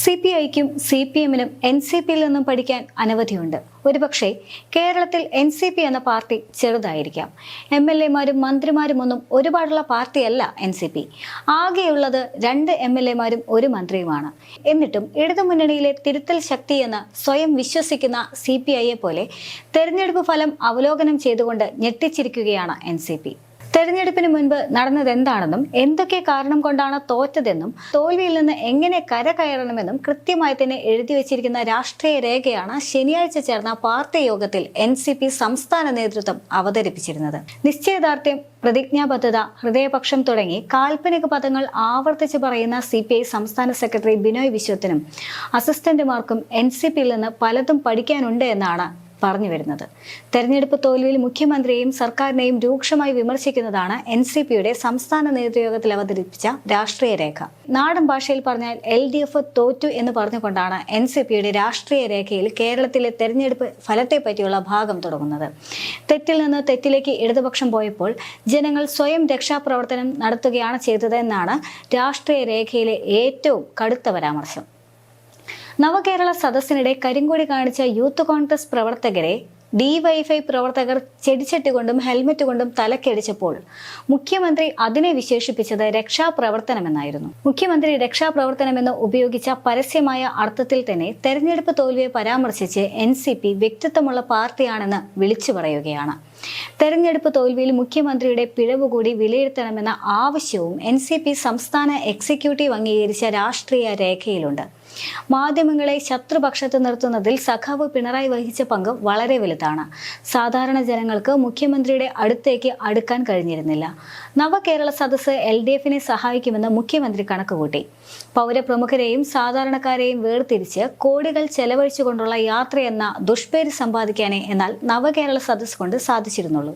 സിപിഐക്കും സിപിഎമ്മിനും എൻസിപിയിൽ നിന്നും പഠിക്കാൻ അനവധിയുണ്ട്. ഒരുപക്ഷെ കേരളത്തിൽ എൻസിപി എന്ന പാർട്ടി ചെറുതായിരിക്കാം. എംഎൽഎമാരും മന്ത്രിമാരും ഒന്നും ഒരുപാടുള്ള പാർട്ടിയല്ല എൻസിപി. ആകെയുള്ളത് 2 എംഎൽഎമാരും 1 മന്ത്രിയുമാണ്. എന്നിട്ടും ഇടതുമുന്നണിയിലെ തിരുത്തൽ ശക്തി എന്ന് സ്വയം വിശ്വസിക്കുന്ന സിപിഐയെ പോലെ തെരഞ്ഞെടുപ്പ് ഫലം അവലോകനം ചെയ്തുകൊണ്ട് ഞെട്ടിച്ചിരിക്കുകയാണ് എൻസിപി. തെരഞ്ഞെടുപ്പിന് മുൻപ് നടന്നത് എന്താണെന്നും എന്തൊക്കെ കാരണം കൊണ്ടാണ് തോറ്റതെന്നും തോൽവിയിൽ നിന്ന് എങ്ങനെ കരകയറണമെന്നും കൃത്യമായി തന്നെ എഴുതി വെച്ചിരിക്കുന്ന രാഷ്ട്രീയ രേഖയാണ് ശനിയാഴ്ച ചേർന്ന പാർട്ടി യോഗത്തിൽ എൻസിപി സംസ്ഥാന നേതൃത്വം അവതരിപ്പിച്ചിരുന്നത്. നിശ്ചയദാർഢ്യം, പ്രതിജ്ഞാബദ്ധത, ഹൃദയപക്ഷം തുടങ്ങി കാൽപ്പനിക പദങ്ങൾ ആവർത്തിച്ച് പറയുന്ന സിപിഐ സംസ്ഥാന സെക്രട്ടറി ബിനോയ് വിശ്വത്തിനും അസിസ്റ്റന്റുമാർക്കും എൻസിപിയിൽ നിന്ന് പലതും പഠിക്കാനുണ്ട് എന്നാണ് പറഞ്ഞു വരുന്നത്. തെരഞ്ഞെടുപ്പ് തോൽവിയിൽ മുഖ്യമന്ത്രിയെയും സർക്കാരിനെയും രൂക്ഷമായി വിമർശിക്കുന്നതാണ് എൻസിപിയുടെ സംസ്ഥാന നേതൃയോഗത്തിൽ അവതരിപ്പിച്ച രാഷ്ട്രീയ രേഖ. നാടൻ ഭാഷയിൽ പറഞ്ഞാൽ LDF തോറ്റു എന്ന് പറഞ്ഞുകൊണ്ടാണ് എൻസിപിയുടെ രാഷ്ട്രീയ രേഖയിൽ കേരളത്തിലെ തെരഞ്ഞെടുപ്പ് ഫലത്തെ പറ്റിയുള്ള ഭാഗം തുടങ്ങുന്നത്. തെറ്റിൽ നിന്ന് തെറ്റിലേക്ക് ഇടതുപക്ഷം പോയപ്പോൾ ജനങ്ങൾ സ്വയം രക്ഷാപ്രവർത്തനം നടത്തുകയാണ് ചെയ്തതെന്നാണ് രാഷ്ട്രീയ രേഖയിലെ ഏറ്റവും കടുത്ത പരാമർശം. നവകേരള സദസ്സിനിടെ കരിങ്കൊടി കാണിച്ച യൂത്ത് കോൺഗ്രസ് പ്രവർത്തകരെ DYFI പ്രവർത്തകർ ചെടിച്ചട്ടി കൊണ്ടും ഹെൽമറ്റ് കൊണ്ടും തലക്കടിച്ചപ്പോൾ മുഖ്യമന്ത്രി അതിനെ വിശേഷിപ്പിച്ചത് രക്ഷാപ്രവർത്തനമെന്നായിരുന്നു. മുഖ്യമന്ത്രി രക്ഷാപ്രവർത്തനമെന്ന് ഉപയോഗിച്ച പരസ്യമായ അർത്ഥത്തിൽ തന്നെ തെരഞ്ഞെടുപ്പ് തോൽവിയെ പരാമർശിച്ച് എൻസിപി വ്യക്തിത്വമുള്ള പാർട്ടിയാണെന്ന് വിളിച്ചു പറയുകയാണ്. തെരഞ്ഞെടുപ്പ് തോൽവിയിൽ മുഖ്യമന്ത്രിയുടെ പിഴവ് കൂടി വിലയിരുത്തണമെന്ന ആവശ്യവും എൻസിപി സംസ്ഥാന എക്സിക്യൂട്ടീവ് അംഗീകരിച്ച രാഷ്ട്രീയ രേഖയിലുണ്ട്. മാധ്യമങ്ങളെ ശത്രുപക്ഷത്ത് നിർത്തുന്നതിൽ സഖാവ് പിണറായി വഹിച്ച പങ്ക് വളരെ വലുതാണ്. സാധാരണ ജനങ്ങൾക്ക് മുഖ്യമന്ത്രിയുടെ അടുത്തേക്ക് അടുക്കാൻ കഴിഞ്ഞിരുന്നില്ല. നവകേരള സദസ്സ് LDFനെ സഹായിക്കുമെന്ന് മുഖ്യമന്ത്രി കണക്കുകൂട്ടി. പൗരപ്രമുഖരെയും സാധാരണക്കാരെയും വേർതിരിച്ച് കോടികൾ ചെലവഴിച്ചുകൊണ്ടുള്ള യാത്രയെന്ന ദുഷ്പേര് സമ്പാദിക്കാനേ എന്നാൽ നവകേരള സദസ്സ് കൊണ്ട് സാധിച്ചിരുന്നുള്ളൂ.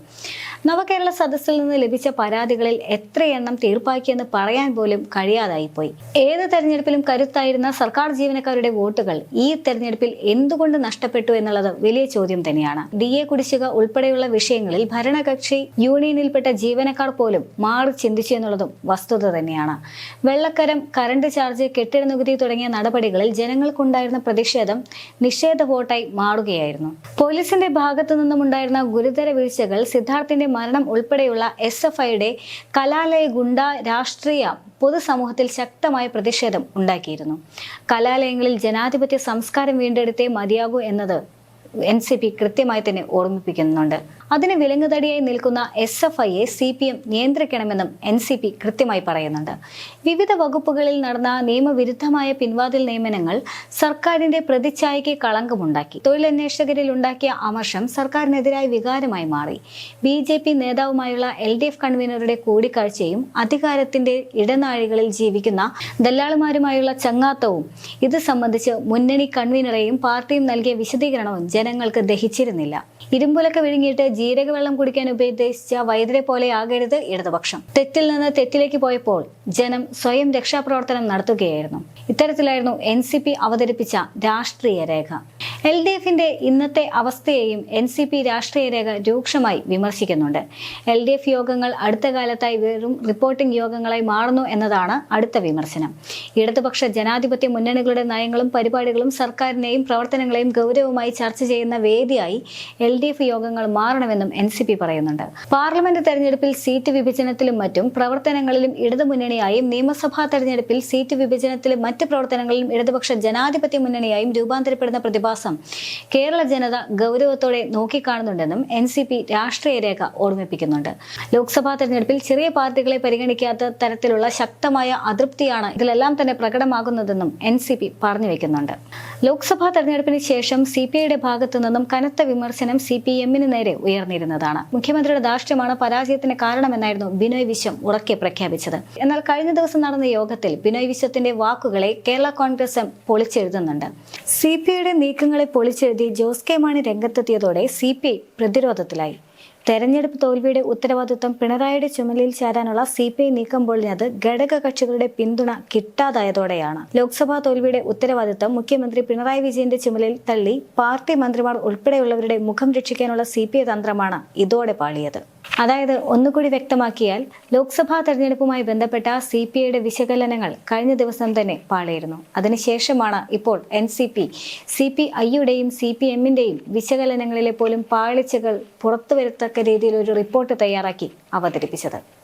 നവകേരള സദസ്സിൽ നിന്ന് ലഭിച്ച പരാതികളിൽ എത്രയെണ്ണം തീർപ്പാക്കിയെന്ന് പറയാൻ പോലും കഴിയാതായിപ്പോയി. ഏത് തെരഞ്ഞെടുപ്പിലും കരുത്തായിരുന്ന സർക്കാർ ജീവനക്കാരുടെ വോട്ടുകൾ ഈ തെരഞ്ഞെടുപ്പിൽ എന്തുകൊണ്ട് നഷ്ടപ്പെട്ടു എന്നുള്ളത് വലിയ ചോദ്യം തന്നെയാണ്. DA കുടിശ്ശിക ഉൾപ്പെടെയുള്ള വിഷയങ്ങളിൽ ഭരണകക്ഷി യൂണിയനിൽപ്പെട്ട ജീവനക്കാർ പോലും മാറി ചിന്തിച്ചു എന്നുള്ളതും വസ്തുത തന്നെയാണ്. വെള്ളക്കരം, കറണ്ട് ചാർജ്, കെട്ടിട നികുതി തുടങ്ങിയ നടപടികളിൽ ജനങ്ങൾക്കുണ്ടായിരുന്ന പ്രതിഷേധം നിഷേധ വോട്ടായി മാറുകയായിരുന്നു. പോലീസിന്റെ ഭാഗത്തു നിന്നുമുണ്ടായിരുന്ന ഗുരുതര വീഴ്ചകൾ, സിദ്ധാർത്ഥിന്റെ മരണം ഉൾപ്പെടെയുള്ള SFIയുടെ കലാലയ ഗുണ്ട രാഷ്ട്രീയ പൊതുസമൂഹത്തിൽ ശക്തമായ പ്രതിഷേധം ഉണ്ടാക്കിയിരുന്നു. കലാലയങ്ങളിൽ ജനാധിപത്യ സംസ്കാരം വീണ്ടെടുത്തേ മതിയാകൂ എന്നത് എൻസിപി കൃത്യമായി തന്നെ ഓർമ്മിപ്പിക്കുന്നുണ്ട്. അതിന് വിലങ്ങുതടിയായി നിൽക്കുന്ന SFIയെ CPM നിയന്ത്രിക്കണമെന്നും എൻസിപി കൃത്യമായി പറയുന്നുണ്ട്. വിവിധ വകുപ്പുകളിൽ നടന്ന നിയമവിരുദ്ധമായ പിൻവാതിൽ നിയമനങ്ങൾ സർക്കാരിന്റെ പ്രതിച്ഛായയ്ക്ക് കളങ്കമുണ്ടാക്കി. തൊഴിലന്വേഷകരിൽ ഉണ്ടാക്കിയ അമർഷം സർക്കാരിനെതിരായ വികാരമായി മാറി. BJP നേതാവുമായുള്ള LDF കൺവീനറുടെ കൂടിക്കാഴ്ചയും അധികാരത്തിന്റെ ഇടനാഴികളിൽ ജീവിക്കുന്ന ദല്ലാളുമാരുമായുള്ള ചങ്ങാത്തവും ഇത് സംബന്ധിച്ച് മുന്നണി കൺവീനറെയും പാർട്ടിയും നൽകിയ വിശദീകരണവും ജനങ്ങൾക്ക് ദഹിച്ചിരുന്നില്ല. ഇരുമ്പുലൊക്കെ വിഴുങ്ങിയിട്ട് ജീരകവെള്ളം കുടിക്കാൻ ഉപദേശിച്ച വൈദ്യരെ പോലെ ആകരുത് ഇടതുപക്ഷം. തെറ്റിൽ നിന്ന് തെറ്റിലേക്ക് പോയപ്പോൾ ജനം സ്വയം രക്ഷാപ്രവർത്തനം നടത്തുകയായിരുന്നു. ഇത്തരത്തിലായിരുന്നു എൻസിപി അവതരിപ്പിച്ച രാഷ്ട്രീയ രേഖ. LDFന്റെ ഇന്നത്തെ അവസ്ഥയെയും എൻസിപി രാഷ്ട്രീയ രേഖ രൂക്ഷമായി വിമർശിക്കുന്നുണ്ട്. LDF യോഗങ്ങൾ അടുത്ത കാലത്തായി വെറും റിപ്പോർട്ടിംഗ് യോഗങ്ങളായി മാറുന്നു എന്നതാണ് അടുത്ത വിമർശനം. ഇടതുപക്ഷ ജനാധിപത്യ മുന്നണികളുടെ നയങ്ങളും പരിപാടികളും സർക്കാരിനെയും പ്രവർത്തനങ്ങളെയും ഗൗരവമായി ചർച്ച ചെയ്യുന്ന വേദിയായി LDF യോഗങ്ങൾ മാറണമെന്നും എൻസിപി പറയുന്നുണ്ട്. പാർലമെന്റ് തെരഞ്ഞെടുപ്പിൽ സീറ്റ് വിഭജനത്തിലും മറ്റും പ്രവർത്തനങ്ങളിലും ഇടതുമുന്നണിയായും നിയമസഭാ തെരഞ്ഞെടുപ്പിൽ സീറ്റ് വിഭജനത്തിലും മറ്റ് പ്രവർത്തനങ്ങളിലും ഇടതുപക്ഷ ജനാധിപത്യ മുന്നണിയായും രൂപാന്തരപ്പെടുന്ന പ്രതിഭാസം കേരള ജനത ഗൗരവത്തോടെ നോക്കിക്കാണുന്നുണ്ടെന്നും എൻസിപി രാഷ്ട്രീയ രേഖ ഓർമ്മിപ്പിക്കുന്നുണ്ട്. ലോക്സഭാ തെരഞ്ഞെടുപ്പിൽ ചെറിയ പാർട്ടികളെ പരിഗണിക്കാത്ത തരത്തിലുള്ള ശക്തമായ അതൃപ്തിയാണ് ഇതിലെല്ലാം തന്നെ പ്രകടമാകുന്നതെന്നും എൻസിപി പറഞ്ഞു വെക്കുന്നുണ്ട്. ലോക്സഭാ തെരഞ്ഞെടുപ്പിന് ശേഷം CPIയുടെ ഭാഗത്തു നിന്നും കനത്ത വിമർശനം CPMന് നേരെ ഉയർന്നിരുന്നതാണ്. മുഖ്യമന്ത്രിയുടെ ധാർഷ്ട്യമാണ് പരാജയത്തിന് കാരണമെന്നായിരുന്നു ബിനോയ് വിശ്വം ഉറക്കെ പ്രഖ്യാപിച്ചത്. എന്നാൽ കഴിഞ്ഞ ദിവസം നടന്ന യോഗത്തിൽ ബിനോയ് വിശ്വത്തിന്റെ വാക്കുകളെ കേരള കോൺഗ്രസ് എം പൊളിച്ചെഴുതുന്നുണ്ട്. CPIയുടെ നീക്കങ്ങളെ പൊളിച്ചെഴുതി ജോസ് കെ മാണി രംഗത്തെത്തിയതോടെ CPI പ്രതിരോധത്തിലായി. തെരഞ്ഞെടുപ്പ് തോൽവിയുടെ ഉത്തരവാദിത്വം പിണറായിയുടെ ചുമലിൽ ചാരാനുള്ള CPI നീക്കം പൊളിഞ്ഞത് ഘടക കക്ഷികളുടെ പിന്തുണ കിട്ടാതായതോടെയാണ്. ലോക്സഭാ തോൽവിയുടെ ഉത്തരവാദിത്വം മുഖ്യമന്ത്രി പിണറായി വിജയന്റെ ചുമലിൽ തള്ളി പാർട്ടി മന്ത്രിമാർ ഉൾപ്പെടെയുള്ളവരുടെ മുഖം രക്ഷിക്കാനുള്ള CPI തന്ത്രമാണ് ഇതോടെ പാളിയത്. അതായത് ഒന്നുകൂടി വ്യക്തമാക്കിയാൽ ലോക്സഭാ തെരഞ്ഞെടുപ്പുമായി ബന്ധപ്പെട്ട CPIയുടെ വിശകലനങ്ങൾ കഴിഞ്ഞ ദിവസം തന്നെ പാളിയിരുന്നു. അതിനുശേഷമാണ് ഇപ്പോൾ NCP CPIയുടെയും CPMന്റെയും വിശകലനങ്ങളിലെ പോലും പാളിച്ചകൾ പുറത്തുവരത്തക്ക രീതിയിൽ ഒരു റിപ്പോർട്ട് തയ്യാറാക്കി അവതരിപ്പിച്ചത്.